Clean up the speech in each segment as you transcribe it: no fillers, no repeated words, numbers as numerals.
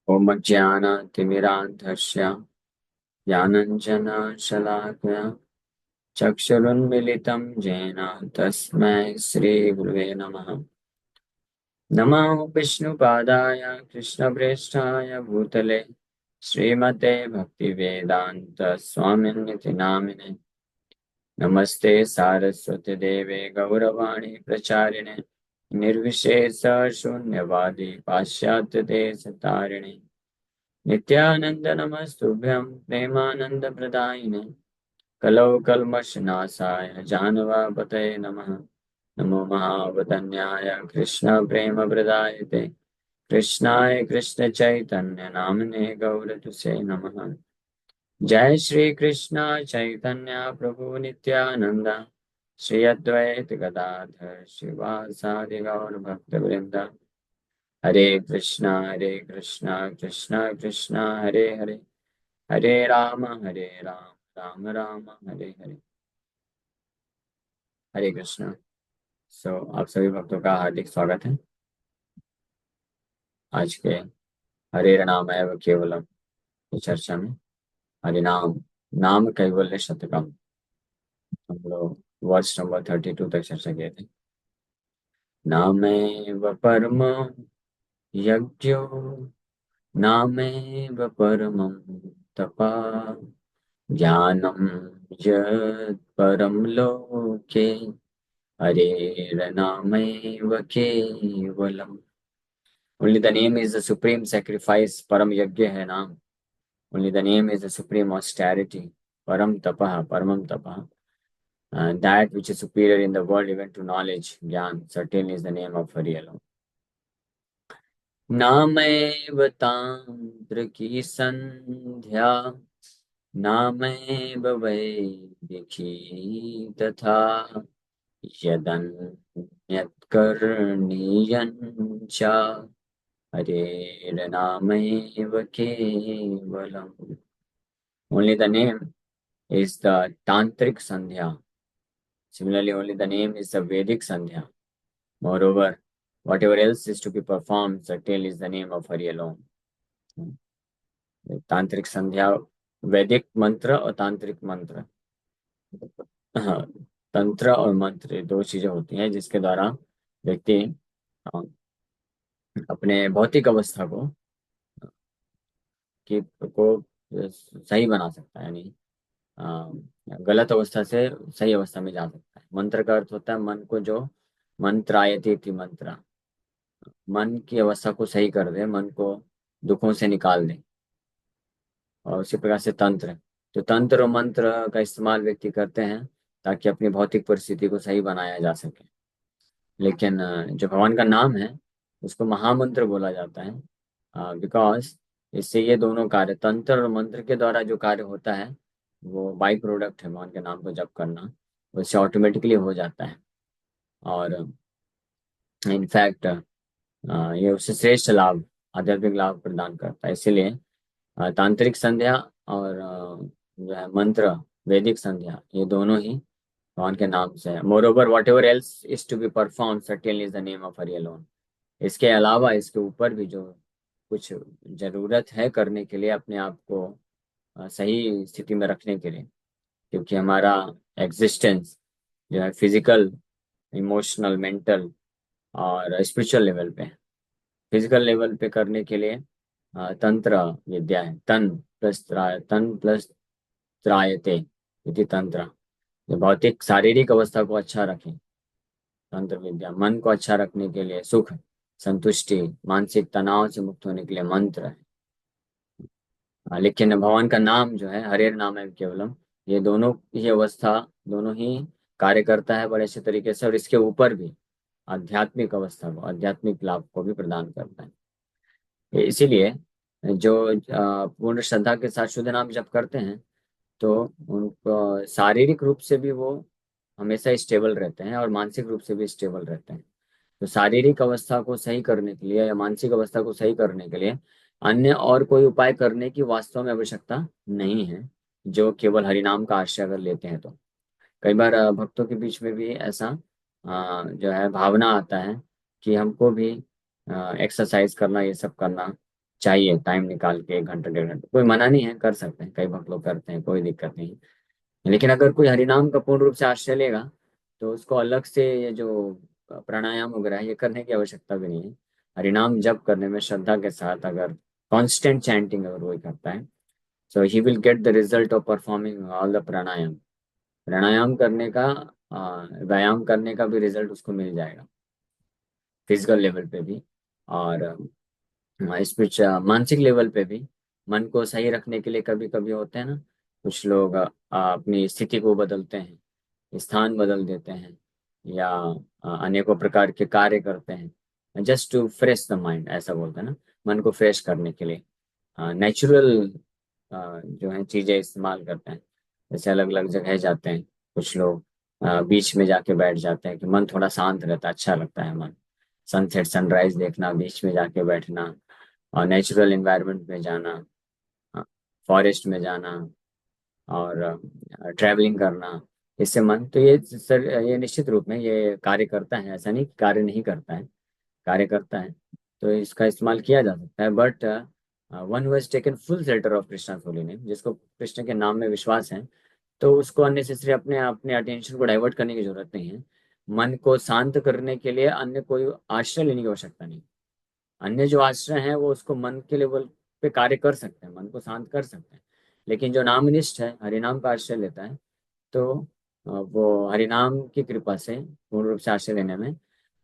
ओम ज्ञानातिमिरान्धस्य ज्ञानाञ्जनशलाकया चक्षुरुन्मिलितं येन तस्मै श्रीगुरुवे नमः। नमो विष्णुपादाय कृष्णप्रेष्ठाय भूतले श्रीमते भक्तिवेदान्त स्वामिन्निति नामिने। नमस्ते सारस्वती देवे गौरवाणी प्रचारिणे निर्विशेष शून्यवादी पाश्चात्य देश तारिणे नित्यानंद नमस्तुभ्यं प्रेमानंद प्रदायिने कलौ कल्मषनाशाय जानवापतये नमः। नमो महावदन्याय कृष्ण प्रेम प्रदायते कृष्णाय कृष्ण चैतन्य नामने गौरतुसे नमः। जय श्री कृष्ण चैतन्य प्रभु नित्यानंद श्री अद्वैत गदाधर शिवासादि गौर भक्त वृंद। हरे कृष्णा कृष्णा कृष्णा हरे हरे हरे राम राम राम हरे हरे। हरे कृष्णा। आप सभी भक्तों का हार्दिक स्वागत है आज के हरे नाम एवं केवलम की चर्चा में। हरे नाम नाम कैवल्य शतकम हम लोग वर्ष नंबर 32 तक चर्चा किए थे। नामेव परम यज्ञो नामेव परमं तपा ज्ञानं यत् परम लोके हरेर्नामैव केवलम्। Only the name is the supreme sacrifice. परम यज्ञ है नाम। Only the name is the supreme austerity. Param tapah, paramam tapah. That which is superior in the world even to knowledge, Gyan, certainly is the name of Hari alone. नामैव तांत्र की संध्या नामैव वैदिकी तथा यदन्यत्करणीयं च हरेर्नामैव केवलम्। Only the name is the tantric sandhya. Similarly, only the name is the Vedic sandhya. Moreover, whatever else is to be performed, certainly is the name of Hari alone. तांत्रिक संध्या, वैदिक मंत्र और तांत्रिक मंत्र, हाँ, तंत्र और मंत्र ये दो चीजें होती हैं जिसके द्वारा व्यक्ति अपने भौतिक अवस्था को सही बना सकता है, यानी गलत अवस्था से सही अवस्था में जा सकता है। मंत्र का अर्थ होता है मन को जो मंत्रायति थी मंत्र, मन की अवस्था को सही कर दे, मन को दुखों से निकाल दे। और उसी प्रकार से तंत्र, तो तंत्र और मंत्र का इस्तेमाल व्यक्ति करते हैं ताकि अपनी भौतिक परिस्थिति को सही बनाया जा सके। लेकिन जो भगवान का नाम है उसको महामंत्र बोला जाता है, बिकॉज इससे ये दोनों कार्य, तंत्र और मंत्र के द्वारा जो कार्य होता है वो बाई प्रोडक्ट है भगवान के नाम को जप करना, उससे ऑटोमेटिकली हो जाता है। और इनफैक्ट ये उससे श्रेष्ठ लाभ, आध्यात्मिक लाभ प्रदान करता है। इसीलिए तांत्रिक संध्या और जो है मंत्र, वैदिक संध्या, ये दोनों ही भगवान के नाम से है। Moreover whatever else is to be perform certainly is the name of Hari alone. इसके अलावा इसके ऊपर भी जो कुछ जरूरत है करने के लिए, अपने आप को सही स्थिति में रखने के लिए, क्योंकि हमारा एग्जिस्टेंस जो है फिजिकल, इमोशनल, मेंटल और स्पिरिचुअल लेवल पे, फिजिकल लेवल पे करने के लिए तंत्र विद्या है। तन प्लस त्रायते इति तंत्र, जो भौतिक शारीरिक अवस्था को अच्छा रखें, तंत्र विद्या। मन को अच्छा रखने के लिए सुख, संतुष्टि, मानसिक तनाव से मुक्त होने के लिए मंत्र है। लेकिन भगवान का नाम जो है हरेर नाम है केवलम, ये दोनों ही अवस्था, दोनों ही कार्य करता है बड़े अच्छे तरीके से, और इसके ऊपर भी आध्यात्मिक अवस्था को, आध्यात्मिक लाभ को भी प्रदान करता है। इसीलिए जो पूर्ण श्रद्धा के साथ शुद्ध नाम जप करते हैं तो उनको शारीरिक रूप से भी वो हमेशा स्टेबल रहते हैं और मानसिक रूप से भी स्टेबल रहते हैं। तो शारीरिक अवस्था को सही करने के लिए या मानसिक अवस्था को सही करने के लिए अन्य और कोई उपाय करने की वास्तव में आवश्यकता नहीं है, जो केवल हरिनाम का आश्रय अगर लेते हैं तो। कई बार भक्तों के बीच में भी ऐसा जो है भावना आता है कि हमको भी एक्सरसाइज करना, ये सब करना चाहिए टाइम निकाल के 1 घंटा 1.5 घंटा, कोई मना नहीं है, कर सकते हैं, कई बहुत लोग करते हैं, कोई दिक्कत नहीं है। लेकिन अगर कोई हरिनाम का पूर्ण रूप से आश्रय लेगा तो उसको अलग से ये जो प्राणायाम वगैरह है ये करने की आवश्यकता भी नहीं है। हरिनाम जप करने में श्रद्धा के साथ अगर कांस्टेंट चैंटिंग अगर वही करता है, so he will get the result of performing all the pranayama. प्राणायाम करने का व्यायाम करने का भी रिजल्ट उसको मिल जाएगा, फिजिकल लेवल पे भी, और स्पिरिचुअल मानसिक लेवल पे भी। मन को सही रखने के लिए कभी कभी होते हैं ना, कुछ लोग अपनी स्थिति को बदलते हैं, स्थान बदल देते हैं, या अनेकों प्रकार के कार्य करते हैं just to fresh the mind, ऐसा बोलते हैं ना, मन को फ्रेश करने के लिए नेचुरल जो है चीजें इस्तेमाल करते हैं। जैसे अलग अलग जगह जाते हैं कुछ लोग, बीच में जाके बैठ जाते हैं कि मन थोड़ा शांत रहता है, अच्छा लगता है मन। सनसेट सनराइज देखना, बीच में जाके बैठना, और नेचुरल एनवायरनमेंट में जाना, फॉरेस्ट में जाना, और ट्रैवलिंग करना, इससे मन तो ये सर ये निश्चित रूप में ये कार्य करता है, ऐसा नहीं कि कार्य नहीं करता है, कार्य करता है। तो इसका इस्तेमाल किया जा सकता है, but one who has taken full shelter of Krishna holy name, जिसको कृष्ण के नाम में विश्वास है, तो उसको अननेसेसरी अपने अपने अटेंशन को डाइवर्ट करने की जरूरत नहीं है। मन को शांत करने के लिए अन्य कोई आश्रय लेने की आवश्यकता नहीं। अन्य जो आश्रय हैं वो उसको मन के लेवल पे कार्य कर सकते हैं, मन को शांत कर सकते हैं। लेकिन जो नामनिष्ठ है, हरिनाम का आश्रय लेता है, तो वो हरिनाम की कृपा से पूर्ण रूप से आश्रय लेने में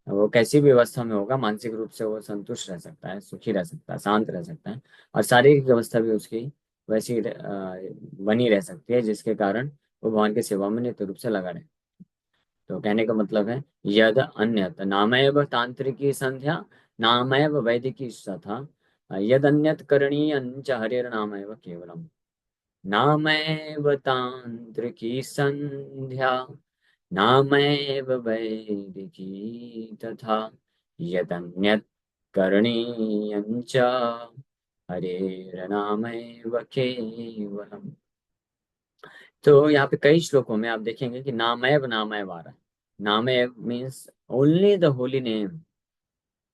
वो कैसी भी अवस्था में होगा, मानसिक रूप से वो संतुष्ट रह सकता है, सुखी रह सकता है, शांत रह सकता है, और शारीरिक अवस्था भी उसकी वैसी बनी रह सकती है, जिसके कारण वो भगवान की सेवा में नित्य रूप से लगा रहे। तो कहने का मतलब है, यद अन्यत नामैव तांत्रिकी संध्या, नामैव वैदिकी तथा, यद अन्यत करणीय च हरिर्नामैव केवलम। नामैव तांत्रिकी संध्या, नामैव वैदिकी तथा, यदन्यत् करणीयं च हरेर्नामैव केवलम। तो यहाँ पे कई श्लोकों में आप देखेंगे कि नामैव नामैव आ रहा है। नामैव means only the holy name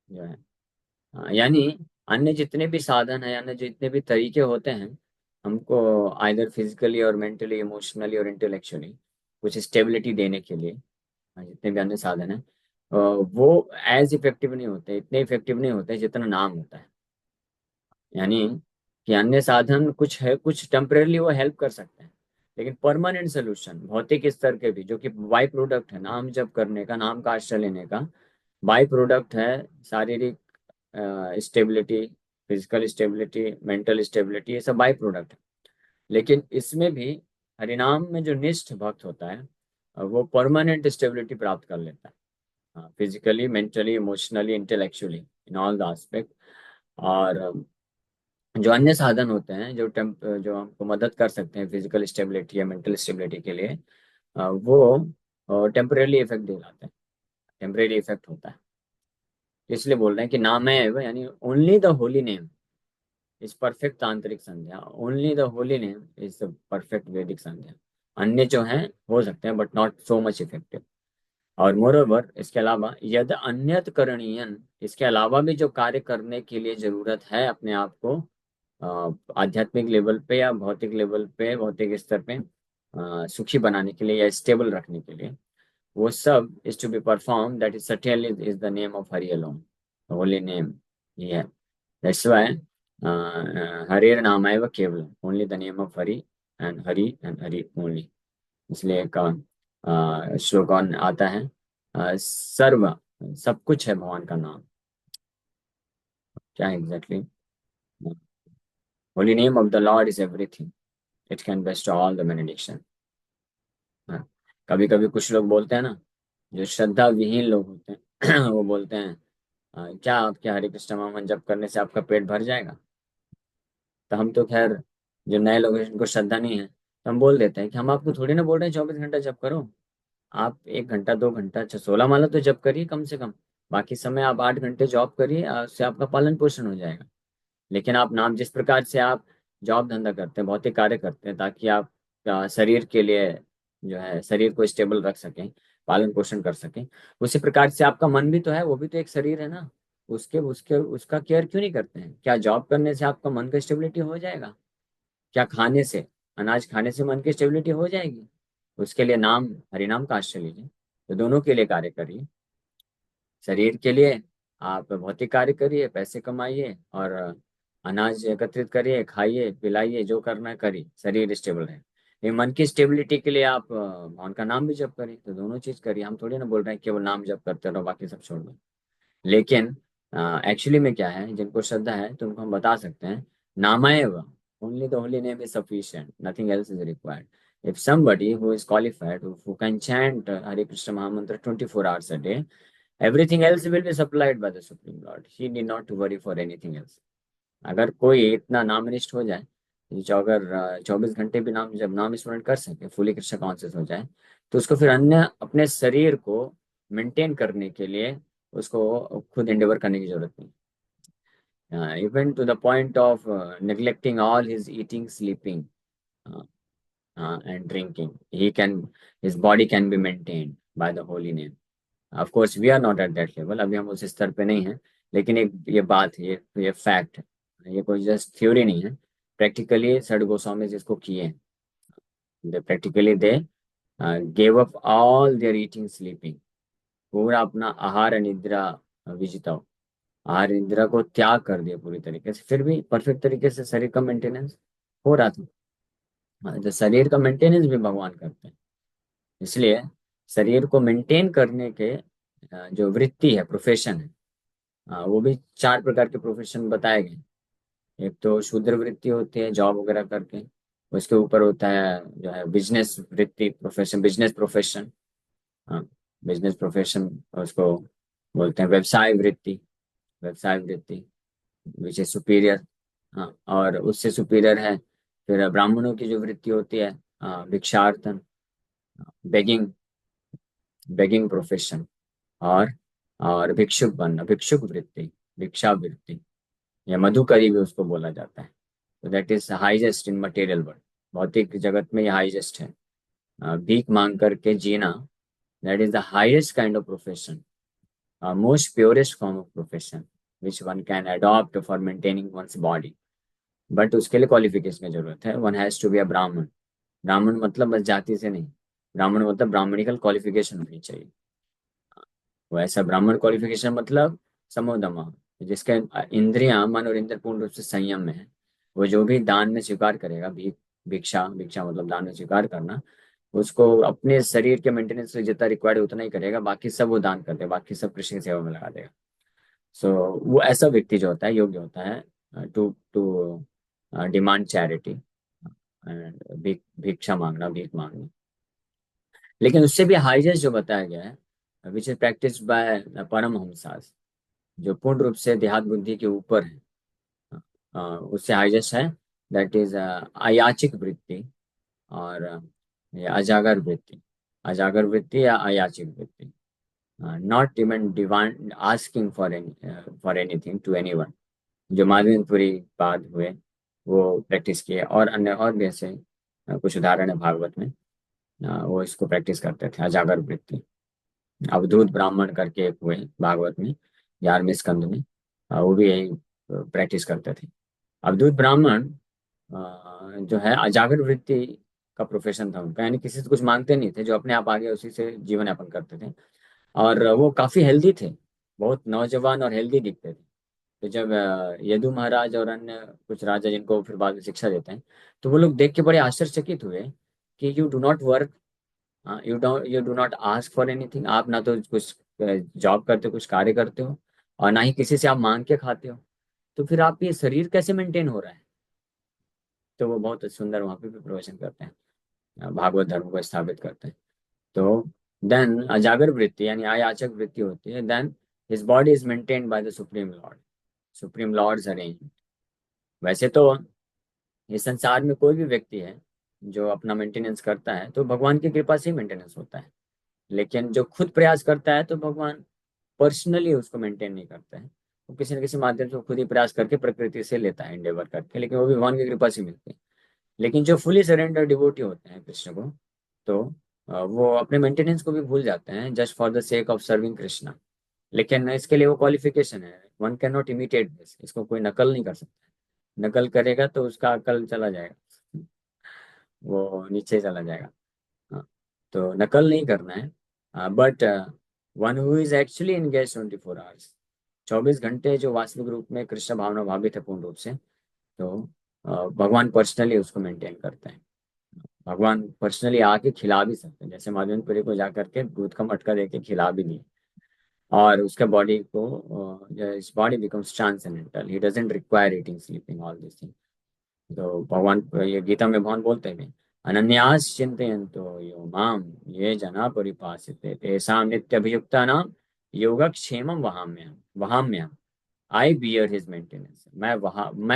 जो है। यानी अन्य जितने भी साधन है, अन्य जितने भी तरीके होते हैं हमको आइदर फिजिकली और मेंटली इमोशनली और इंटेलेक्चुअली कुछ स्टेबिलिटी देने के लिए, जितने भी अन्य साधन है वो एज इफेक्टिव नहीं होते, इतने इफेक्टिव नहीं होते जितना नाम होता है। यानी कि अन्य साधन कुछ है, कुछ टेम्परेली वो हेल्प कर सकते हैं, लेकिन परमानेंट सोल्यूशन भौतिक स्तर के भी, जो कि बाई प्रोडक्ट है नाम जप करने का, नाम का आश्रय लेने का बाई प्रोडक्ट है, शारीरिक stability, physical stability, mental stability, ये सब बाई प्रोडक्ट है। लेकिन इसमें भी हरिनाम में जो निष्ठ भक्त होता है वो परमानेंट स्टेबिलिटी प्राप्त कर लेता है, physically mentally emotionally intellectually in all the aspect. और जो अन्य साधन होते हैं जो हमको मदद कर सकते हैं फिजिकल स्टेबिलिटी या मेंटल स्टेबिलिटी के लिए, वो टेम्परेली इफेक्ट दिलाते हैं, टेम्परेरी इफेक्ट होता है। इसलिए बोल रहे हैं कि नाम है यानी only the holy name is perfect tantric sandhya, only the holy name is the perfect Vedic sandhya. अन्य जो हैं हो सकते हैं but not so much effective. और मोर ओवर इसके अलावा यद अन्यत करणीयन, इसके अलावा भी जो कार्य करने के लिए जरूरत है अपने आप को आध्यात्मिक लेवल पे या भौतिक लेवल पे, भौतिक स्तर पे सुखी बनाने के लिए या स्टेबल रखने के लिए, वो सब is to be perform, that is certainly is the name of Hari alone, holy name ये है। दैट्स व्हाई हरेर नामाय केवल, only the name of Hari and Hari only. इसलिए एक श्लोक और आता है, सर्व सब कुछ है भगवान का नाम, क्या exactly, Holi name of the Lord is everything, it can best all the benediction. कभी कभी कुछ लोग बोलते हैं ना, जो श्रद्धा विहीन लोग होते हैं वो बोलते हैं क्या आपके हरे कृष्ण नाम जप करने से आपका पेट भर जाएगा? तो हम तो खैर, जो नए लोग हैं जिनको श्रद्धा नहीं है, तो हम बोल देते हैं कि हम आपको थोड़ी ना बोल रहे हैं 24 घंटा जप करो। आप 1 घंटा 2 घंटा, अच्छा 16 माला तो जप करिए कम से कम, बाकी समय आप 8 घंटे जॉब करिए, उससे आपका पालन पोषण हो जाएगा। लेकिन आप नाम जिस प्रकार से आप जॉब धंधा करते हैं, भौतिक कार्य करते हैं ताकि आप शरीर के लिए जो है शरीर को स्टेबल रख सकें, पालन पोषण कर सकें, उसी प्रकार से आपका मन भी तो है, वो भी तो एक शरीर है ना, उसके उसके उसका केयर क्यों नहीं करते हैं? क्या जॉब करने से आपका मन का स्टेबिलिटी हो जाएगा? क्या खाने से, अनाज खाने से मन की स्टेबिलिटी हो जाएगी? उसके लिए नाम, हरिनाम का आश्रय लीजिए। तो दोनों के लिए कार्य करिए। शरीर के लिए आप भौतिक कार्य करिए, पैसे कमाइए, और अनाज एकत्रित करिए, खाइए पिलाइए, जो करना है करिए, शरीर स्टेबल रहे। ये मन की स्टेबिलिटी के लिए आप भगवान का नाम भी जप करिए। तो दोनों चीज करिए। हम थोड़ी ना बोल रहे हैं केवल नाम जप करते रहो बाकी सब छोड़ दो। लेकिन एक्चुअली में क्या है, जिनको श्रद्धा है तो उनको हम बता सकते हैं, नामाएव, only the holy name is sufficient, nothing else is required. If somebody who is qualified, who can chant Hare Krishna Mahamantra 24 hours a day, everything else will be supplied by the Supreme Lord. He need not to worry for anything else. अगर कोई इतना नामनिष्ठ हो जाए, जो अगर 24 घंटे भी नाम जब नाम स्मरण कर सके, फुली कृष्ण कॉन्शियस हो जाए, तो उसको फिर अन्य अपने शरीर को मेंटेन करने के लिए उसको खुद एंडेवर करने की जरूरत नहीं। Even to the point of neglecting all his eating, sleeping and drinking, he can, his body can be maintained by the holy name. Of course we are not at that level, अभी हम उस स्तर पे नहीं हैं। लेकिन एक ये बात है, ये फैक्ट है, ये कोई जस्ट थ्योरी नहीं है। प्रैक्टिकली सड़ गोस्वामी जिसको किए हैं, they practically they gave up all their eating sleeping, पूरा अपना आहार निद्रा विजिता, आहार निद्रा को त्याग कर दिया पूरी तरीके से, फिर भी परफेक्ट तरीके से शरीर का मेंटेनेंस हो रहा था। तो शरीर का मेंटेनेंस भी भगवान करते हैं। इसलिए शरीर को मेंटेन करने के जो वृत्ति है, प्रोफेशन है, वो भी 4 प्रकार के प्रोफेशन बताए गए। एक तो शूद्र वृत्ति होती है, जॉब वगैरह करके। उसके ऊपर होता है जो है बिजनेस वृत्ति, प्रोफेशन, बिजनेस प्रोफेशन। हाँ, बिजनेस प्रोफेशन, उसको बोलते हैं व्यवसाय वृत्ति। व्यवसाय वृत्ति विच इज सुपीरियर। हाँ, और उससे सुपीरियर है फिर ब्राह्मणों की जो वृत्ति होती है, भिक्षार्थन, बेगिंग, बेगिंग प्रोफेशन। और और भिक्षुक बनना, भिक्षुक वृत्ति, भिक्षा वृत्ति, या मधुकरी भी उसको बोला जाता है। तो that is highest in material world. भौतिक जगत में ये हाईएस्ट है। भीख मांग करके जीना, that is the highest kind of profession, most purest form of profession which one can adopt for maintaining one's body. But उसके लिए क्वालिफिकेशन की जरूरत है। One has to be a Brahmin. Brahmin मतलब बस जाति से नहीं, ब्राह्मण मतलब ब्राह्मणिकल क्वालिफिकेशन होनी चाहिए। वो ऐसा ब्राह्मण क्वालिफिकेशन मतलब समोदमा, जिसके इंद्रियां, मन और इंद्र पूर्ण रूप से संयम में है। वो जो भी दान में स्वीकार करेगा, भिक्षा, भिक्षा मतलब दान में स्वीकार करना, उसको अपने शरीर के मेंटेनेंस से जितना रिक्वायर्ड है उतना ही करेगा, बाकी सब वो दान कर देगा, बाकी सब कृष्ण की सेवा में लगा देगा। सो वो ऐसा व्यक्ति जो होता है योग्य होता है to to demand charity and भिक्षा मांगना, भीख मांगना। लेकिन उससे भी हाईएस्ट जो बताया गया है, which is practice by paramahansas, जो पूर्ण रूप से देहात बुद्धि के ऊपर है, उससे हाईएस्ट है, दैट इज अयाचिक वृत्ति और ये अजागर वृत्ति। अजागर वृत्ति या अयाचिक वृत्ति, not even demand asking for anything to anyone, जो माधवेंद्रपुरी बाद हुए वो प्रैक्टिस किए, और अन्य और भी ऐसे कुछ उदाहरण है भागवत में। वो इसको प्रैक्टिस करते थे, अजागर वृत्ति। अवधूत ब्राह्मण करके एक हुए भागवत में, 11वें स्कंद में, वो भी यही प्रैक्टिस करते थे। अवधूत ब्राह्मण जो है अजागर वृत्ति का प्रोफेशन था उनका, यानी किसी से कुछ मांगते नहीं थे, जो अपने आप आगे उसी से जीवन यापन करते थे। और वो काफी हेल्दी थे, बहुत नौजवान और हेल्दी दिखते थे। तो जब यदु महाराज और अन्य कुछ राजा जिनको फिर बाद में शिक्षा देते हैं, तो वो लोग देख के बड़े आश्चर्यचकित हुए कि you do not work, you do not ask for anything. आप ना तो कुछ जॉब करते हो, कुछ कार्य करते हो, और ना ही किसी से आप मांग के खाते हो, तो फिर आप ये शरीर कैसे मेंटेन हो रहा है? तो वो बहुत सुंदर वहां पे भी प्रवचन करते हैं, भागवत धर्म को स्थापित करते हैं। तो देन अजागर वृत्ति यानी आयाचक वृत्ति होती है, then his body is maintained by the supreme lord, supreme lord's arrangement. वैसे तो इस संसार में कोई भी व्यक्ति है जो अपना मेंटेनेंस करता है तो भगवान की कृपा से ही मेंटेनेंस होता है। लेकिन जो खुद प्रयास करता है तो भगवान पर्सनली उसको मेंटेन नहीं करता है, वो किसी न किसी माध्यम से वो खुद ही प्रयास करके प्रकृति से लेता है, एंडेवर करके, लेकिन वो भी भगवान की कृपा से मिलती है। लेकिन जो फुली सरेंडर डिवोटी होते हैं कृष्ण को, तो वो अपने मेंटेनेंस को भी भूल जाते हैं just for the sake of serving Krishna. लेकिन इसके लिए वो क्वालिफिकेशन है, one can not imitate this, इसको कोई नकल नहीं कर सकता। नकल करेगा तो उसका अकल चला जाएगा, वो नीचे चला जाएगा। हाँ, तो नकल नहीं करना है, but one who is actually engage 24 hours, 24 घंटे जो वास्तविक रूप में कृष्ण भावना भावित है पूर्ण रूप से, तो भगवान पर्सनली उसको मेंटेन करते हैं। भगवान पर्सनली आके खिला भी सकते हैं, जैसे माधवेंद्रपुरी को जाकर के दूध का मटका देके खिला भी दिए, और उसके बॉडी को, body becomes transcendental, he doesn't require eating sleeping all this thing. तो भगवान ये गीता में भगवान बोलते हैं, अनन्यास चिंतयन्तो यो माम ये जना परिपासिते तेषां नित्यभियुक्तानां योगक्षेमं वहाम्यहम्। आई बियर हिज मेंटेनेंस, मैं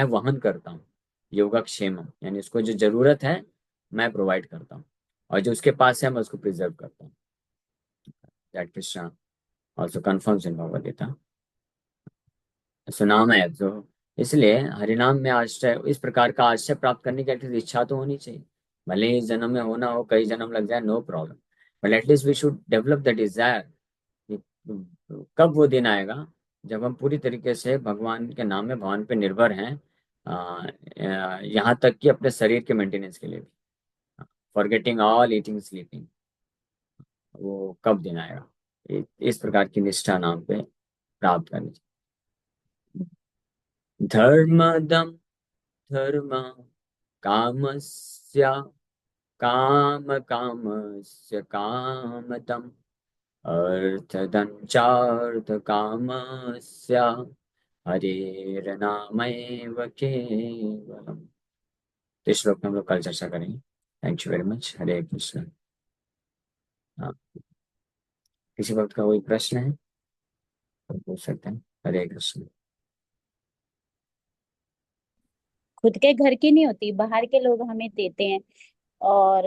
वहन करता हूँ योगक्षेमम, यानी उसको जो जरूरत है मैं प्रोवाइड करता हूँ, और जो उसके पास है मैं उसको प्रिजर्व करता हूँ। दैट कृष्णा ऑल्सो कन्फर्म्स इन भगवद गीता। सुनाम है तो, इसलिए हरिनाम में आश्रय, इस प्रकार का आश्रय प्राप्त करने की एटलीस्ट इच्छा तो होनी चाहिए। भले ही इस जन्म में होना हो, कई जन्म लग जाए, no problem, but at least we should develop the desire. कब वो दिन आएगा जब हम पूरी तरीके से भगवान के नाम में, भगवान पे निर्भर हैं, यहाँ तक कि अपने शरीर के मेंटेनेंस के लिए भी, फॉरगेटिंग ऑल ईटिंग स्लीपिंग, वो कब दिन आएगा? इस प्रकार की निष्ठा नाम पे प्राप्त करनी चाहिए। धर्मदम धर्म कामस्य कामस्य कामदम अर्थदञ्चार्थकामस्य हरेर्नामैव केवलम्। तो इस श्लोक में हम लोग कल चर्चा करेंगे। Thank you very much. Hare Krishna. हाँ, किसी वक्त का कोई प्रश्न है तो पूछ सकते हैं। हरे कृष्ण। खुद के घर की नहीं होती, बाहर के लोग हमें देते हैं। और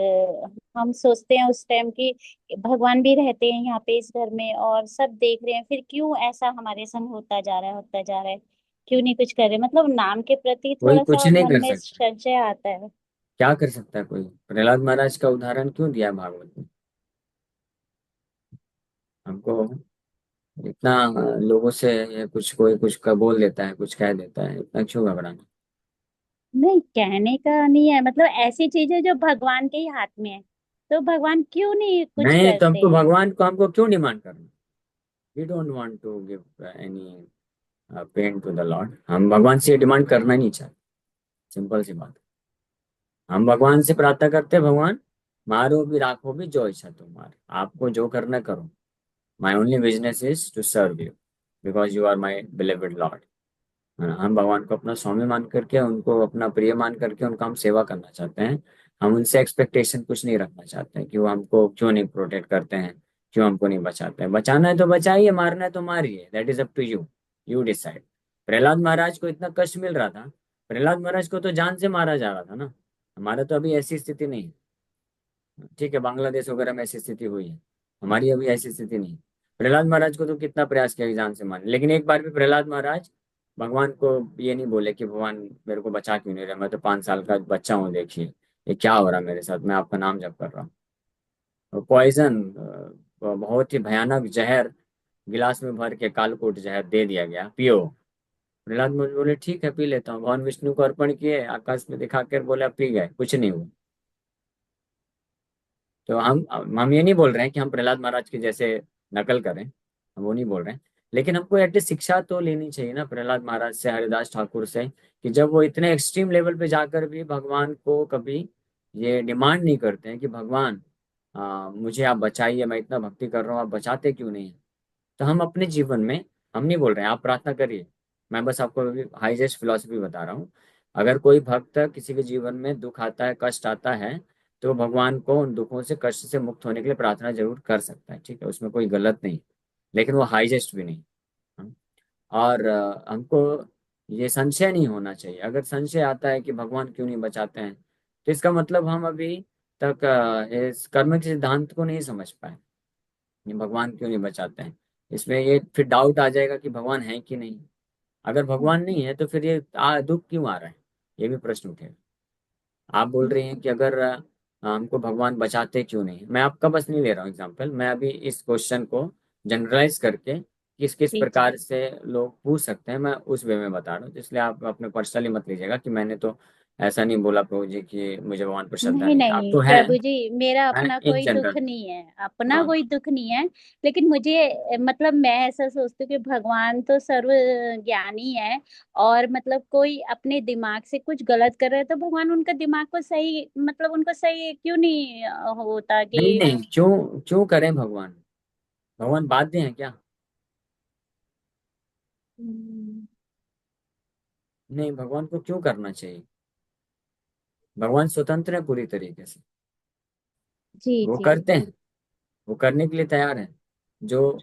हम सोचते हैं उस टाइम की भगवान भी रहते हैं यहाँ पे इस घर में और सब देख रहे हैं, फिर क्यों ऐसा हमारे संग होता जा रहा है, होता जा रहा है, क्यों नहीं कुछ कर रहे? मतलब नाम के प्रति कोई थोड़ा कुछ सा नहीं मन कर में सकता। संशय आता है। क्या कर सकता है कोई? प्रहलाद महाराज का उदाहरण क्यों दिया भागवत में हमको? इतना लोगों से ये कुछ, कोई कुछ का बोल देता है, कुछ कह देता है, इतना क्यों घबराना? नहीं, कहने का नहीं है, मतलब ऐसी चीजें जो भगवान के ही हाथ में है, तो भगवान क्यों नहीं कुछ नहीं तो करते हमको हैं? भगवान को, हमको क्यों डिमांड करना? We don't want to give any pain to the lord. हम भगवान से डिमांड करना ही नहीं चाहते, सिंपल सी बात। हम भगवान से प्रार्थना करते हैं, भगवान मारो भी राखो भी जो इच्छा तुम्हारी, आपको जो करना करो। My only business is to serve you because you are my beloved lord. हम भगवान को अपना स्वामी मान करके, उनको अपना प्रिय मान करके उनका हम सेवा करना चाहते हैं। हम उनसे एक्सपेक्टेशन कुछ नहीं रखना चाहते हैं कि वो हमको क्यों नहीं प्रोटेक्ट करते हैं, क्यों हमको नहीं बचाते हैं। बचाना है तो बचाइए, मारना है तो मारिए, that is up to you, you decide. Prahlad Maharaj को इतना कष्ट मिल रहा था, प्रहलाद महाराज को तो जान से मारा जा रहा था ना। हमारा तो अभी ऐसी स्थिति नहीं है। ठीक है, बांग्लादेश वगैरह में ऐसी स्थिति हुई है, हमारी अभी ऐसी स्थिति नहीं है। प्रहलाद महाराज को तो कितना प्रयास किया कि जान से मारे, लेकिन एक बार भी प्रहलाद महाराज भगवान को ये नहीं बोले कि भगवान मेरे को बचा क्यों नहीं रहे, मैं तो 5 साल का बच्चा हूँ, देखिए ये क्या हो रहा है मेरे साथ, मैं आपका नाम जप कर रहा हूँ। पॉइजन, बहुत ही भयानक जहर गिलास में भर के, कालकूट जहर दे दिया गया, पियो। प्रहलाद महाराज बोले ठीक है पी लेता हूँ, भगवान विष्णु को अर्पण किए, आकाश में दिखा कर बोले अब पी गए, कुछ नहीं हुआ। तो हम ये नहीं बोल रहे हैं कि हम प्रहलाद महाराज की जैसे नकल करें, हम वो नहीं बोल रहे हैं। लेकिन हमको एटलीस्ट शिक्षा तो लेनी चाहिए ना प्रहलाद महाराज से, हरिदास ठाकुर से, कि जब वो इतने एक्सट्रीम लेवल पे जाकर भी भगवान को कभी ये डिमांड नहीं करते हैं कि भगवान मुझे आप बचाइए, मैं इतना भक्ति कर रहा हूँ, आप बचाते क्यों नहीं? तो हम अपने जीवन में, हम नहीं बोल रहे हैं आप प्रार्थना करिए, मैं बस आपको हाईएस्ट फिलॉसफी बता रहा हूँ। अगर कोई भक्त किसी के जीवन में दुख आता है, कष्ट आता है, तो भगवान को उन दुखों से, कष्ट से मुक्त होने के लिए प्रार्थना जरूर कर सकता है, ठीक है, उसमें कोई गलत नहीं, लेकिन वो हाईएस्ट भी नहीं। हाँ? और हमको ये संशय नहीं होना चाहिए। अगर संशय आता है कि भगवान क्यों नहीं बचाते हैं, तो इसका मतलब हम अभी तक इस कर्म के सिद्धांत को नहीं समझ पाए। ये भगवान क्यों नहीं बचाते हैं, इसमें ये फिर डाउट आ जाएगा कि भगवान है कि नहीं। अगर भगवान नहीं है तो फिर ये दुख क्यों आ रहा है, ये भी प्रश्न उठेगा। आप बोल रहे हैं कि अगर हमको भगवान बचाते क्यों नहीं, मैं आपका बस नहीं ले रहा हूँ एग्जाम्पल, मैं अभी इस क्वेश्चन को जनरलाइज करके किस किस जी जी। प्रकार से लोग पूछ सकते हैं, मैं उस वे में बता रहा हूँ। इसलिए आप अपने पर्सनली मत लीजिएगा कि मैंने तो ऐसा नहीं बोला प्रभु जी कि मुझे भगवान पर श्रद्धा नहीं नहीं है, आप नहीं तो है। प्रभु जी, मेरा मैं अपना इन कोई दुख जनरल। नहीं है, अपना हाँ कोई दुख नहीं है। लेकिन मुझे मतलब मैं ऐसा सोचती हूँ कि भगवान तो सर्व ज्ञानी है, और मतलब कोई अपने दिमाग से कुछ गलत कर रहा है तो भगवान उनका दिमाग को सही, मतलब उनको सही क्यों नहीं होता नहीं कि। नहीं, क्यों क्यों करें भगवान? भगवान बाध्य हैं क्या? हम्म, नहीं, भगवान को क्यों करना चाहिए? भगवान स्वतंत्र है पूरी तरीके से। जी वो जी। करते हैं, वो करने के लिए तैयार है जो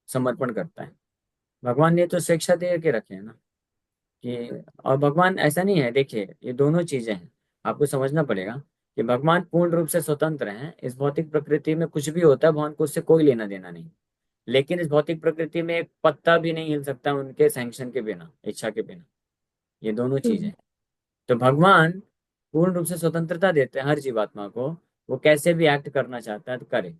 समर्पण करता है। भगवान ने तो शिक्षा दे के रखे हैं ना कि, और भगवान ऐसा नहीं है, देखिए ये दोनों चीजें हैं। आपको समझना पड़ेगा कि भगवान पूर्ण रूप से स्वतंत्र हैं। इस भौतिक प्रकृति में कुछ भी होता है भगवान को उससे कोई लेना देना नहीं। लेकिन इस भौतिक प्रकृति में एक पत्ता भी नहीं हिल सकता उनके सैंक्शन के बिना, इच्छा के बिना। ये दोनों चीजें। हम्म तो भगवान पूर्ण रूप से स्वतंत्रता देते हैं हर जीवात्मा को। वो कैसे भी एक्ट करना चाहता है तो करे।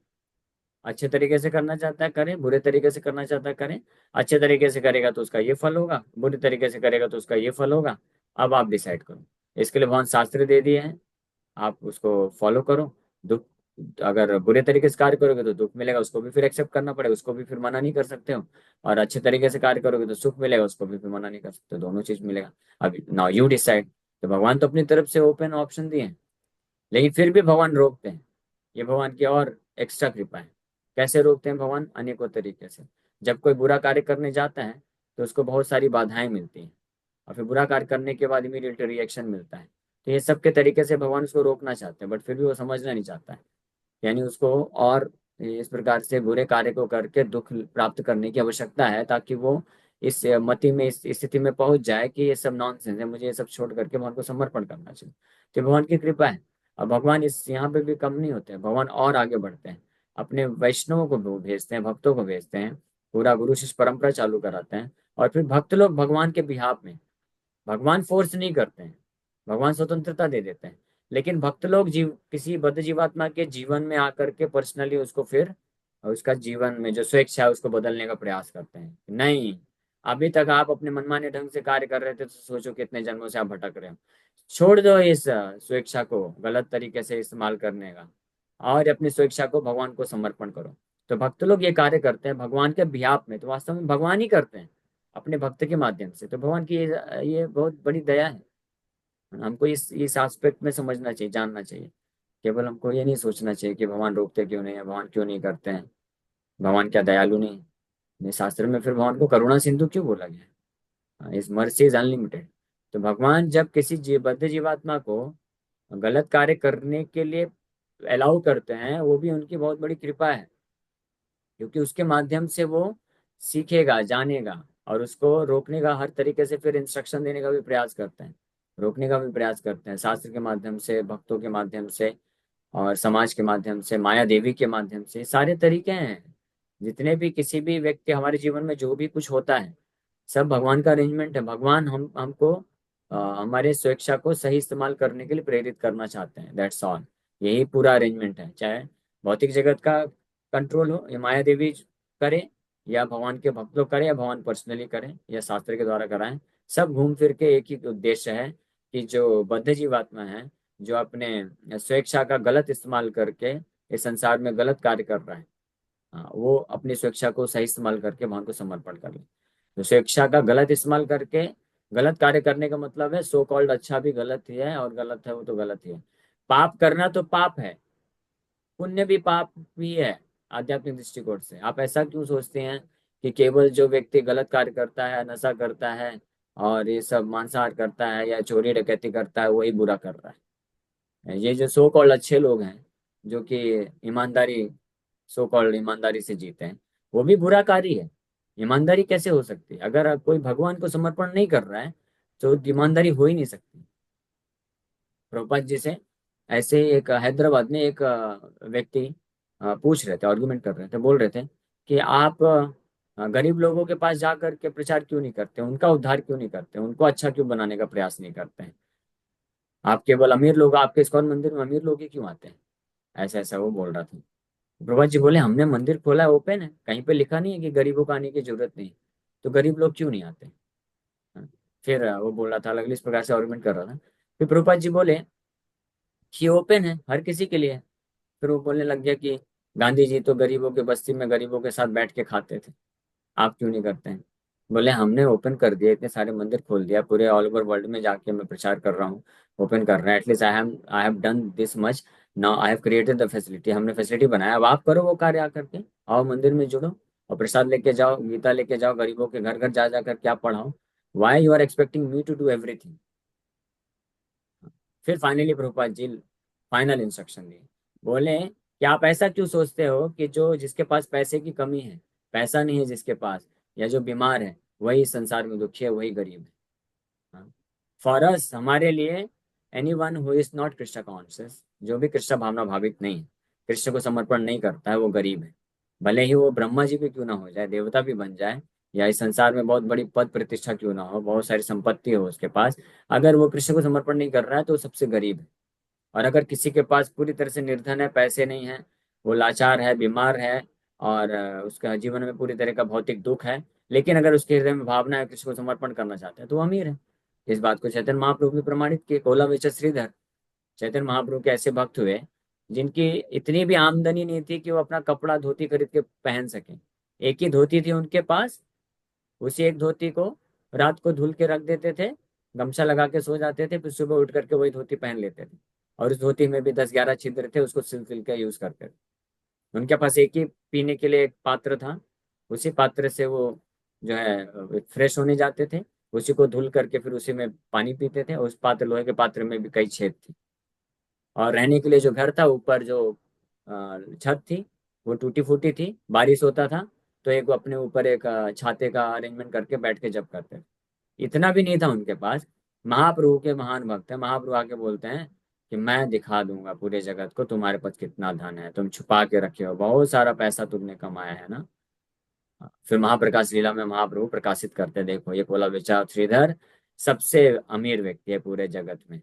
अच्छे तरीके से करना चाहता है करे, बुरे तरीके से करना चाहता है करे। अच्छे तरीके से करेगा तो उसका ये फल होगा, बुरे तरीके से करेगा तो उसका ये फल होगा। अब आप डिसाइड करो। इसके लिए भगवान शास्त्र दे दिए हैं, आप उसको फॉलो करो। दुख, अगर बुरे तरीके से कार्य करोगे तो दुख मिलेगा, उसको भी फिर एक्सेप्ट करना पड़ेगा, उसको भी फिर मना नहीं कर सकते हो। और अच्छे तरीके से कार्य करोगे तो सुख मिलेगा, उसको भी फिर मना नहीं कर सकते, दोनों चीज मिलेगा। अब नाउ यू डिसाइड। तो भगवान तो अपनी तरफ से ओपन ऑप्शन दिए हैं, लेकिन फिर भी भगवान रोकते हैं। ये भगवान की और एक्स्ट्रा कृपा है। कैसे रोकते हैं भगवान? अनेकों तरीके से। जब कोई बुरा कार्य करने जाता है तो उसको बहुत सारी बाधाएं मिलती हैं, और फिर बुरा कार्य करने के बाद इमीडिएट रिएक्शन मिलता है। तो ये सब के तरीके से भगवान उसको रोकना चाहते हैं, बट फिर भी वो समझना नहीं चाहता है। यानी उसको और इस प्रकार से बुरे कार्य को करके दुख प्राप्त करने की आवश्यकता है, ताकि वो इस मति में, इस स्थिति में पहुंच जाए कि ये सब नॉनसेंस है, मुझे ये सब छोड़ करके भगवान को समर्पण करना चाहिए। तो भगवान की कृपा है। और भगवान इस यहाँ पे भी कम नहीं होते हैं, भगवान और आगे बढ़ते हैं। अपने वैष्णवों को वो भेजते हैं, भक्तों को भेजते हैं, पूरा गुरु शिष्य परंपरा चालू कराते हैं। और फिर भक्त लोग भगवान के बिहाफ में, भगवान फोर्स नहीं करते हैं, भगवान स्वतंत्रता दे देते हैं। लेकिन भक्त लोग जीव किसी बद्ध जीवात्मा के जीवन में आकर के पर्सनली उसको फिर उसका जीवन में जो स्वेच्छा है उसको बदलने का प्रयास करते हैं। नहीं, अभी तक आप अपने मनमाने ढंग से कार्य कर रहे थे तो सोचो कितने जन्मों से आप भटक रहे हो। छोड़ दो इस स्वेच्छा को गलत तरीके से इस्तेमाल करने का, और अपनी स्वेच्छा को भगवान को समर्पण करो। तो भक्त लोग ये कार्य करते हैं भगवान के बिहाफ में, तो वास्तव में भगवान ही करते हैं अपने भक्त के माध्यम से। तो भगवान की ये बहुत बड़ी दया है। हमको इस एस्पेक्ट में समझना चाहिए, जानना चाहिए। केवल हमको ये नहीं सोचना चाहिए कि भगवान रोकते क्यों नहीं है, भगवान क्यों नहीं करते हैं, भगवान क्या दयालु नहीं है। ये शास्त्र में फिर भगवान को करुणा सिंधु क्यों बोला गया है? इस मर्सी इज अनलिमिटेड। तो भगवान जब किसी बद्ध जीवात्मा को गलत कार्य करने के लिए अलाउ करते हैं, वो भी उनकी बहुत बड़ी कृपा है, क्योंकि उसके माध्यम से वो सीखेगा, जानेगा। और उसको रोकने का हर तरीके से फिर इंस्ट्रक्शन देने का भी प्रयास करते हैं, रोकने का भी प्रयास करते हैं, शास्त्र के माध्यम से, भक्तों के माध्यम से, और समाज के माध्यम से, माया देवी के माध्यम से। सारे तरीके हैं। जितने भी किसी भी व्यक्ति हमारे जीवन में जो भी कुछ होता है, सब भगवान का अरेंजमेंट है। भगवान हमको हमारे स्वेच्छा को सही इस्तेमाल करने के लिए प्रेरित करना चाहते हैं, दैट्स ऑल। यही पूरा अरेंजमेंट है। चाहे भौतिक जगत का कंट्रोल हो, या माया देवी करे, या भगवान के भक्त लोग करें, या भगवान पर्सनली करें, या शास्त्र के द्वारा कराएं, सब घूम फिर के एक ही उद्देश्य है कि जो बद्ध जीवात्मा है, जो अपने स्वेच्छा का गलत इस्तेमाल करके इस संसार में गलत कार्य कर रहा है, हाँ, वो अपनी स्वेच्छा को सही इस्तेमाल करके भगवान को समर्पण कर ले। तो स्वेच्छा का गलत इस्तेमाल करके गलत कार्य करने का मतलब है सो कॉल्ड अच्छा भी गलत ही है, और गलत है वो तो गलत ही है। पाप करना तो पाप है, पुण्य भी पाप भी है। आध्यात्मिक दृष्टिकोण से आप ऐसा क्यों सोचते हैं कि केवल जो व्यक्ति गलत कार्य करता है, नशा करता है, और ये सब मांसाहार करता है, या चोरी डकैती करता है, वही बुरा कर रहा है? ये जो सो कॉल्ड अच्छे लोग हैं, जो कि ईमानदारी, सो कॉल्ड ईमानदारी से जीते हैं, वो भी बुरा कार्य है? ईमानदारी कैसे हो सकती है? अगर कोई भगवान को समर्पण नहीं कर रहा है तो ईमानदारी हो ही नहीं सकती। प्रभुपाद जी से ऐसे ही एक हैदराबाद में एक व्यक्ति पूछ रहे थे, आर्गुमेंट कर रहे थे, बोल रहे थे कि आप गरीब लोगों के पास जा करके प्रचार क्यों नहीं करते, उनका उद्धार क्यों नहीं करते, उनको अच्छा क्यों बनाने का प्रयास नहीं करते हैं? आप केवल अमीर लोग, आपके इस्कॉन मंदिर में अमीर लोग ही क्यों आते हैं? ऐसा ऐसा वो बोल रहा था। प्रभा जी बोले हमने मंदिर खोला है, ओपन है, कहीं पे लिखा नहीं है कि गरीबों को आने की जरूरत नहीं, तो गरीब लोग क्यों नहीं आते? हाँ। फिर वो बोल रहा था, अलग इस प्रकार से आर्गुमेंट कर रहा था। फिर प्रभुपाद जी बोले कि ओपन है, हर किसी के लिए है। फिर वो बोलने लग गया कि गांधी जी तो गरीबों के बस्ती में गरीबों के साथ बैठ के खाते थे, आप क्यों नहीं करते हैं? बोले हमने ओपन कर दिया, इतने सारे मंदिर खोल दिया, पूरे ऑल ओवर वर्ल्ड में जाके मैं प्रचार कर रहा हूँ, ओपन कर रहे हैं, at least I have done this much, now I have created the facility, हमने फैसिलिटी बनाया, अब आप करो वो कार्य आकर के, आओ मंदिर में जुड़ो और प्रसाद लेके जाओ, गीता लेके जाओ, गरीबों के घर घर जा जा करके आप पढ़ाओ, why you are expecting me to do everything? फिर finally Prabhupada ji final instruction दिए, बोले कि आप ऐसा क्यों सोचते हो कि जो जिसके पास पैसे की कमी है, पैसा नहीं है जिसके पास, या जो बीमार है वही संसार में दुखी है, वही गरीब है। फॉर अस, हमारे लिए, any one who is not Krishna conscious, जो भी कृष्ण भावना भावित नहीं है, कृष्ण को समर्पण नहीं करता है, वो गरीब है। भले ही वो ब्रह्मा जी भी क्यों ना हो जाए, देवता भी बन जाए, या इस संसार में बहुत बड़ी पद प्रतिष्ठा क्यों ना हो, बहुत सारी संपत्ति हो उसके पास, अगर वो कृष्ण को समर्पण नहीं कर रहा है तो वो सबसे गरीब है। और अगर किसी के पास पूरी तरह से निर्धन है, पैसे नहीं है, वो लाचार है, बीमार है, और उसका जीवन में पूरी तरह का भौतिक दुख है, लेकिन अगर उसके हृदय में भावना है कृष्ण को समर्पण करना चाहते हैं, तो वो अमीर है। इस बात को चैतन्य महाप्रभु ने प्रमाणित किए, कोला बेचा श्रीधर। चैतन्य महाप्रभु के ऐसे भक्त हुए जिनकी इतनी भी आमदनी नहीं थी कि वो अपना कपड़ा धोती खरीद के पहन सके, एक ही धोती थी उनके पास, उसी एक धोती को रात को धुल के रख देते थे, गमछा लगा के सो जाते थे, फिर सुबह उठ करके वही धोती पहन लेते थे, और उस धोती में भी 10-11 छिद्र थे, उसको सिल सिल के यूज करते थे। उनके पास एक ही पीने के लिए एक पात्र था, उसी पात्र से वो जो है फ्रेश होने जाते थे, उसी को धुल करके फिर उसी में पानी पीते थे, उस पात्र, लोहे के पात्र में भी कई छेद थे। और रहने के लिए जो घर था, ऊपर जो छत थी वो टूटी फूटी थी, बारिश होता था तो एक वो अपने ऊपर एक छाते का अरेंजमेंट करके बैठ के जब करते थे। इतना भी नहीं था उनके पास। महाप्रभु के महान भक्त है, महाप्रभु आके बोलते हैं कि मैं दिखा दूंगा पूरे जगत को तुम्हारे पास कितना धन है, तुम छुपा के रखे हो, बहुत सारा पैसा तुमने कमाया है ना। फिर महाप्रकाश लीला में महाप्रभु प्रकाशित करते, देखो ये कोला बेचा श्रीधर सबसे अमीर व्यक्ति है पूरे जगत में,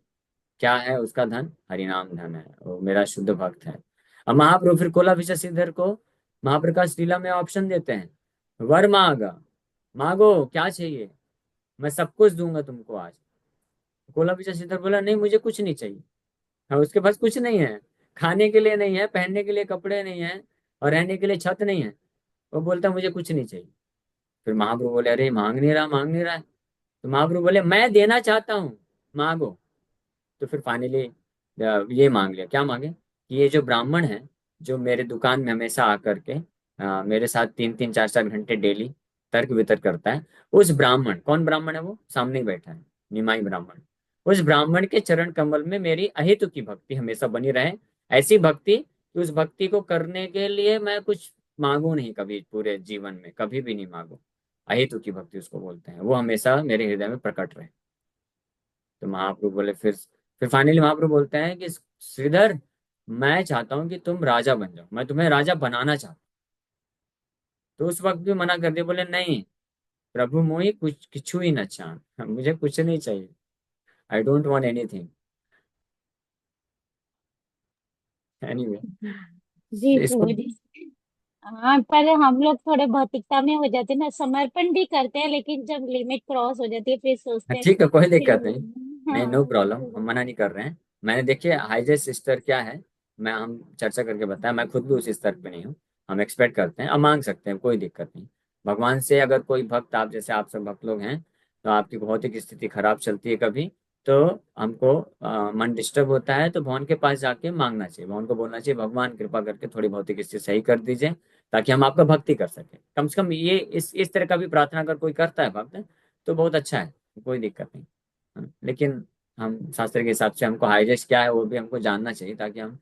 क्या है उसका धन? हरिनाम धन है, वो मेरा शुद्ध भक्त है। अब महाप्रभु फिर कोला बेचा श्रीधर को महाप्रकाश लीला में ऑप्शन देते हैं, वर मांगा, मांगो क्या चाहिए, मैं सब कुछ दूंगा तुमको आज। कोला बेचा श्रीधर बोला नहीं, मुझे कुछ नहीं चाहिए। हाँ, उसके पास कुछ नहीं है, खाने के लिए नहीं है, पहनने के लिए कपड़े नहीं है, और रहने के लिए छत नहीं है। वो बोलता मुझे कुछ नहीं चाहिए। फिर महाप्रभु बोले अरे मांग नहीं रहा, मांग नहीं रहा है। तो महाप्रभु बोले मैं देना चाहता हूँ, मांगो। तो फिर फाइनली ये मांग लिया, क्या मांगे कि ये जो ब्राह्मण है, जो मेरे दुकान में हमेशा आकर के मेरे साथ 3-3 4-4 घंटे डेली तर्क वितर्क करता है, उस ब्राह्मण, कौन ब्राह्मण है? वो सामने ही बैठा है, निमाई ब्राह्मण। उस ब्राह्मण के चरण कमल में मेरी अहेतु की भक्ति हमेशा बनी रहे, ऐसी भक्ति कि उस भक्ति को करने के लिए मैं कुछ मांगू नहीं, कभी पूरे जीवन में कभी भी नहीं मांगू। अहेतु की भक्ति उसको बोलते हैं, वो हमेशा मेरे हृदय में प्रकट रहे। तो महाप्रभु बोले, फिर फाइनली महाप्रभु बोलते हैं कि श्रीधर, मैं चाहता हूं कि तुम राजा बन जाओ, मैं तुम्हें राजा बनाना चाहता हूं। तो उस वक्त भी मना कर दिया, बोले नहीं प्रभु, मोहि कुछ किच्छू ही न चाह, मुझे कुछ नहीं चाहिए, I don't want anything. Anyway, जी इसको प्रभु जी। हाँ, पर हम लोग थोड़े भौतिकता में हो जाते हैं ना, समर्पण भी करते हैं लेकिन जब लिमिट क्रॉस हो जाती है फिर सोचते हैं ठीक है, कोई कि दिक्कत नहीं। नहीं, नो हाँ प्रॉब्लम, हम मना नहीं कर रहे हैं। मैंने देखिए हाइजेस्ट स्तर क्या है, मैं हम चर्चा करके बताया, मैं खुद भी उस स्तर पे नहीं हूँ। हम एक्सपेक्ट करते हैं, अब मांग सकते हैं, कोई दिक्कत नहीं। भगवान से अगर कोई भक्त, आप जैसे आप सब भक्त लोग हैं, तो आपकी भौतिक स्थिति खराब चलती है कभी, तो हमको मन डिस्टर्ब होता है, तो भगवान के पास जाके मांगना चाहिए, भगवान को बोलना चाहिए भगवान कृपा करके थोड़ी भौतिक स्थिति सही कर दीजिए, ताकि हम आपका भक्ति कर सकें। कम से कम ये इस तरह का भी प्रार्थना अगर कोई करता है भक्त, तो बहुत अच्छा है, कोई दिक्कत नहीं। लेकिन हम शास्त्र के हिसाब से हमको हाईजेस्ट क्या है वो भी हमको जानना चाहिए, ताकि हम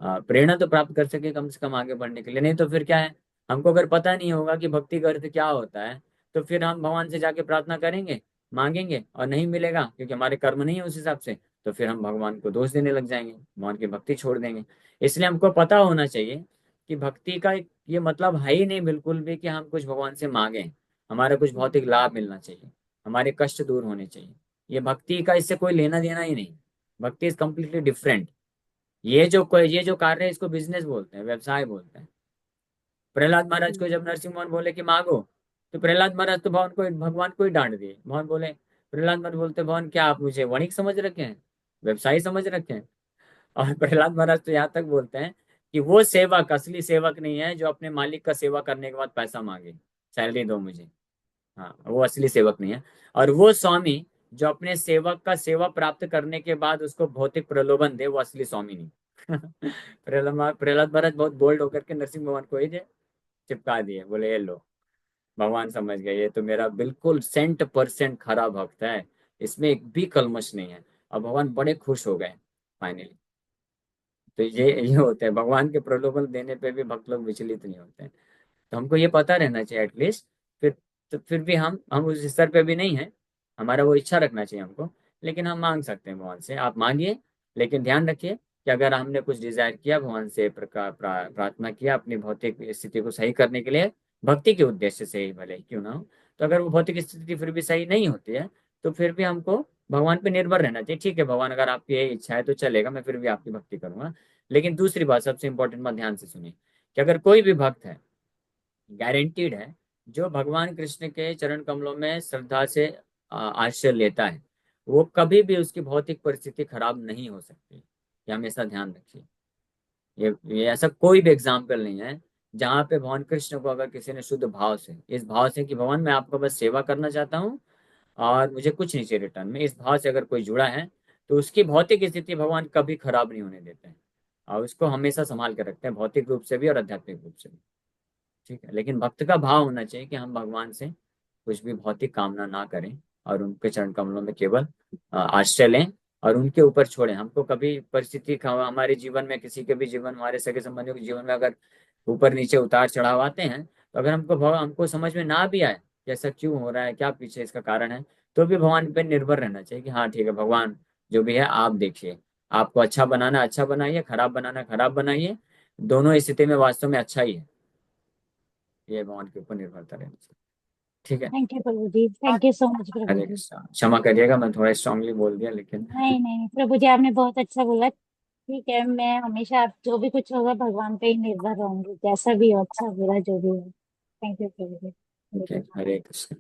प्रेरणा तो प्राप्त कर सके कम से कम आगे बढ़ने के लिए। नहीं तो फिर क्या है, हमको अगर पता नहीं होगा कि भक्ति का अर्थ क्या होता है, तो फिर हम भगवान से जाके प्रार्थना करेंगे, मांगेंगे और नहीं मिलेगा क्योंकि हमारे कर्म नहीं है उस हिसाब से, तो फिर हम भगवान को दोष देने लग जाएंगे, भगवान की भक्ति छोड़ देंगे। इसलिए हमको पता होना चाहिए कि भक्ति का ये मतलब है ही नहीं बिल्कुल भी कि हम कुछ भगवान से मांगे, हमारा कुछ भौतिक लाभ मिलना चाहिए, हमारे कष्ट दूर होने चाहिए। ये भक्ति का इससे कोई लेना देना ही नहीं। भक्ति इज कम्प्लीटली डिफरेंट। ये जो कार्य है इसको बिजनेस बोलते हैं, व्यवसाय बोलते हैं। प्रहलाद महाराज को हम्म, जब नरसिंह भगवान बोले कि मांगो, तो प्रहलाद महाराज तो भगवान को ही डांट दिए। भगवान बोले, प्रहलाद महाराज बोलते, भगवान क्या आप मुझे वणिक समझ रखे हैं, व्यवसायी समझ रखे हैं? और प्रहलाद महाराज तो यहाँ तक बोलते हैं कि वो सेवक असली सेवक नहीं है जो अपने मालिक का सेवा करने के बाद पैसा मांगे, सैलरी दो मुझे। हाँ, वो असली सेवक नहीं है। और वो स्वामी जो अपने सेवक का सेवा प्राप्त करने के बाद उसको भौतिक प्रलोभन दे, वो असली स्वामी नहीं। प्रहलाद महाराज बहुत बोल्ड होकर के नरसिंह भगवान को ही चिपका दिए, बोले ये लो, भगवान समझ गए ये तो मेरा बिल्कुल 100% खरा भक्त है, इसमें एक भी कलमश नहीं है। और भगवान बड़े खुश हो गए फाइनली। तो ये होते हैं, भगवान के प्रलोभन देने पे भी भक्त लोग विचलित नहीं होते हैं। तो हमको ये पता रहना चाहिए एटलीस्ट। फिर तो फिर भी हम उस स्तर पे भी नहीं है, हमारा वो इच्छा रखना चाहिए हमको। लेकिन हम मांग सकते हैं भगवान से, आप मांगिए। लेकिन ध्यान रखिए कि अगर हमने कुछ डिजायर किया भगवान से, प्रार्थना किया अपनी भौतिक स्थिति को सही करने के लिए, भक्ति के उद्देश्य से ही भले क्यों ना हो, तो अगर वो भौतिक स्थिति फिर भी सही नहीं होती है, तो फिर भी हमको भगवान पे निर्भर रहना चाहिए। ठीक है भगवान, अगर आपकी यही इच्छा है तो चलेगा, मैं फिर भी आपकी भक्ति करूंगा। लेकिन दूसरी बात, सबसे इंपॉर्टेंट बात ध्यान से सुनिए, कि अगर कोई भी भक्त है, गारंटीड है, जो भगवान कृष्ण के चरण कमलों में श्रद्धा से आश्रय लेता है, वो कभी भी उसकी भौतिक परिस्थिति खराब नहीं हो सकती। ये हमेशा ध्यान रखिए। ये ऐसा कोई भी एग्जाम्पल नहीं है जहाँ पे भगवान कृष्ण को अगर किसी ने शुद्ध भाव से, इस भाव से कि भगवान मैं आपका बस सेवा करना चाहता हूँ और मुझे कुछ नहीं चाहिए रिटर्न में, इस भाव से अगर कोई जुड़ा है, तो उसकी भौतिक स्थिति भगवान कभी खराब नहीं होने देते हैं। और उसको हमेशा संभाल के रखते हैं, भौतिक रूप से भी और आध्यात्मिक रूप से भी। ठीक है, लेकिन भक्त का भाव होना चाहिए कि हम भगवान से कुछ भी भौतिक कामना ना करें और उनके चरण कमलों में केवल आश्रय लें और उनके ऊपर छोड़ें। हमको कभी परिस्थिति हमारे जीवन में, किसी के भी जीवन, हमारे सगे संबंधियों के जीवन में अगर ऊपर नीचे उतार चढ़ाव आते हैं, तो अगर हमको समझ में ना भी आए कि ऐसा क्यों हो रहा है, क्या पीछे इसका कारण है, तो भी भगवान पे निर्भर रहना चाहिए कि हाँ ठीक है भगवान, जो भी है आप देखिए, आपको अच्छा बनाना अच्छा बनाइए, खराब बनाना खराब बनाइए, दोनों स्थिति में वास्तव में अच्छा ही है। ये भगवान के ऊपर निर्भरता रहनी चाहिए। ठीक है। Thank you Prabhu ji, thank you so much Prabhu Hare ji. Krishna, क्षमा करिएगा मैं थोड़ा स्ट्रांगली बोल दिया, लेकिन नहीं नहीं प्रभु जी, आपने बहुत अच्छा बोला। ठीक है, मैं हमेशा आप जो भी कुछ होगा भगवान पे ही निर्भर रहूंगी, जैसा भी हो, अच्छा बुरा जो भी हो। थैंक यू प्रभु जी। ठीक है, हरे कृष्ण।